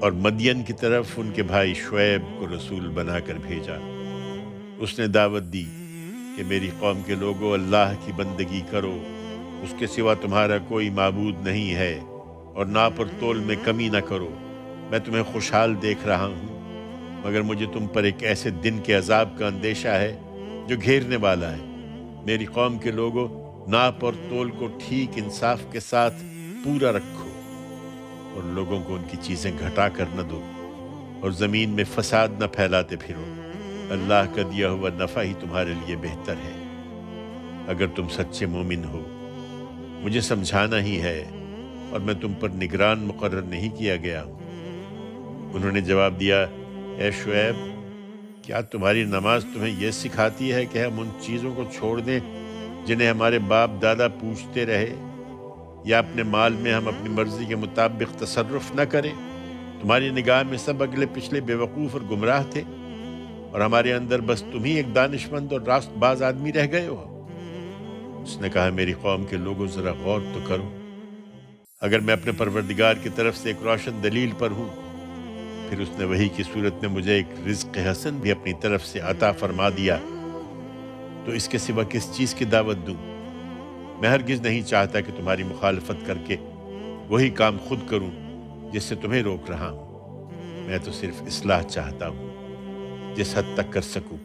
اور مدین کی طرف ان کے بھائی شعیب کو رسول بنا کر بھیجا۔ اس نے دعوت دی کہ میری قوم کے لوگوں، اللہ کی بندگی کرو، اس کے سوا تمہارا کوئی معبود نہیں ہے، اور ناپ اور تول میں کمی نہ کرو۔ میں تمہیں خوشحال دیکھ رہا ہوں، مگر مجھے تم پر ایک ایسے دن کے عذاب کا اندیشہ ہے جو گھیرنے والا ہے۔ میری قوم کے لوگوں، ناپ اور تول کو ٹھیک انصاف کے ساتھ پورا رکھو، اور لوگوں کو ان کی چیزیں گھٹا کر نہ دو، اور زمین میں فساد نہ پھیلاتے پھرو۔ اللہ کا دیا ہوا نفع ہی تمہارے لیے بہتر ہے، اگر تم سچے مومن ہو۔ مجھے سمجھانا ہی ہے، اور میں تم پر نگران مقرر نہیں کیا گیا ہوں۔ انہوں نے جواب دیا، اے شعیب، کیا تمہاری نماز تمہیں یہ سکھاتی ہے کہ ہم ان چیزوں کو چھوڑ دیں جنہیں ہمارے باپ دادا پوجتے رہے، یا اپنے مال میں ہم اپنی مرضی کے مطابق تصرف نہ کریں؟ تمہاری نگاہ میں سب اگلے پچھلے بے وقوف اور گمراہ تھے، اور ہمارے اندر بس تم ہی ایک دانشمند اور راست باز آدمی رہ گئے ہو۔ اس نے کہا، میری قوم کے لوگوں، ذرا غور تو کرو۔ اگر میں اپنے پروردگار کی طرف سے ایک روشن دلیل پر ہوں، پھر اس نے وحی کی صورت میں مجھے ایک رزق حسن بھی اپنی طرف سے عطا فرما دیا، تو اس کے سوا کس چیز کی دعوت دوں؟ میں ہرگز نہیں چاہتا کہ تمہاری مخالفت کر کے وہی کام خود کروں جس سے تمہیں روک رہا ہوں۔ میں تو صرف اصلاح چاہتا ہوں، جس حد تک کر سکوں۔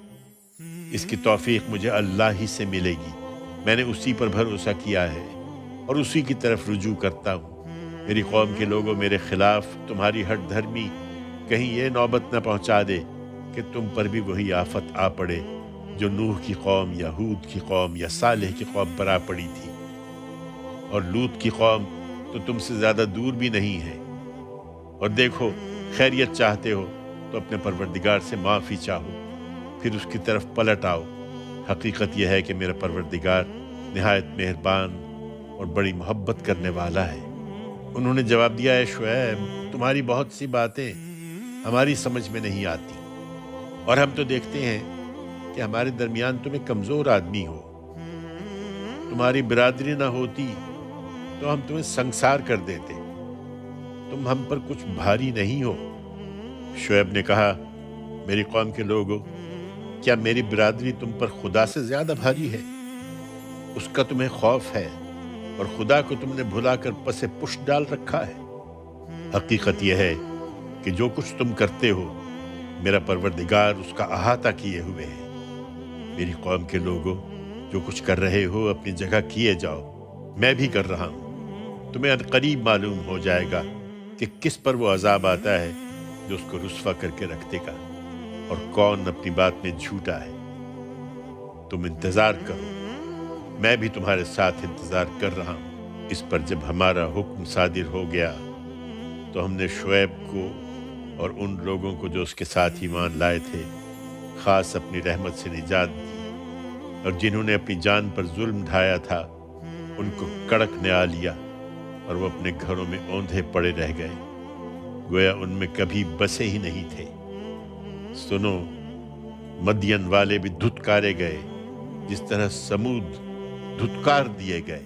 اس کی توفیق مجھے اللہ ہی سے ملے گی۔ میں نے اسی پر بھروسہ کیا ہے، اور اسی کی طرف رجوع کرتا ہوں۔ میری قوم کے لوگوں، میرے خلاف تمہاری ہٹ دھرمی کہیں یہ نوبت نہ پہنچا دے کہ تم پر بھی وہی آفت آ پڑے جو نوح کی قوم یا ہود کی قوم یا صالح کی قوم پر آ پڑی تھی۔ اور لوط کی قوم تو تم سے زیادہ دور بھی نہیں ہے۔ اور دیکھو، خیریت چاہتے ہو تو اپنے پروردگار سے معافی چاہو، پھر اس کی طرف پلٹ آؤ۔ حقیقت یہ ہے کہ میرا پروردگار نہایت مہربان اور بڑی محبت کرنے والا ہے۔ انہوں نے جواب دیا، اے شعیب، تمہاری بہت سی باتیں ہماری سمجھ میں نہیں آتی، اور ہم تو دیکھتے ہیں کہ ہمارے درمیان تم ایک کمزور آدمی ہو۔ تمہاری برادری نہ ہوتی تو ہم تمہیں سنگسار کر دیتے۔ تم ہم پر کچھ بھاری نہیں ہو۔ شعیب نے کہا، میری قوم کے لوگوں، کیا میری برادری تم پر خدا سے زیادہ بھاری ہے؟ اس کا تمہیں خوف ہے، اور خدا کو تم نے بھلا کر پس پشت ڈال رکھا ہے۔ حقیقت یہ ہے کہ جو کچھ تم کرتے ہو، میرا پروردگار اس کا احاطہ کیے ہوئے ہے۔ میری قوم کے لوگوں، جو کچھ کر رہے ہو اپنی جگہ کیے جاؤ، میں بھی کر رہا ہوں۔ تمہیں عنقریب معلوم ہو جائے گا کہ کس پر وہ عذاب آتا ہے جو اس کو رسوا کر کے رکھ دے گا، اور کون اپنی بات میں جھوٹا ہے۔ تم انتظار کرو، میں بھی تمہارے ساتھ انتظار کر رہا ہوں۔ اس پر جب ہمارا حکم صادر ہو گیا تو ہم نے شعیب کو اور ان لوگوں کو جو اس کے ساتھ ایمان لائے تھے خاص اپنی رحمت سے نجات دی، اور جنہوں نے اپنی جان پر ظلم ڈھایا تھا ان کو کڑک نیا لیا، اور وہ اپنے گھروں میں اوندھے پڑے رہ گئے، گویا ان میں کبھی بسے ہی نہیں تھے۔ سنو، مدین والے بھی دھتکارے گئے جس طرح سمود دھتکار دیے گئے۔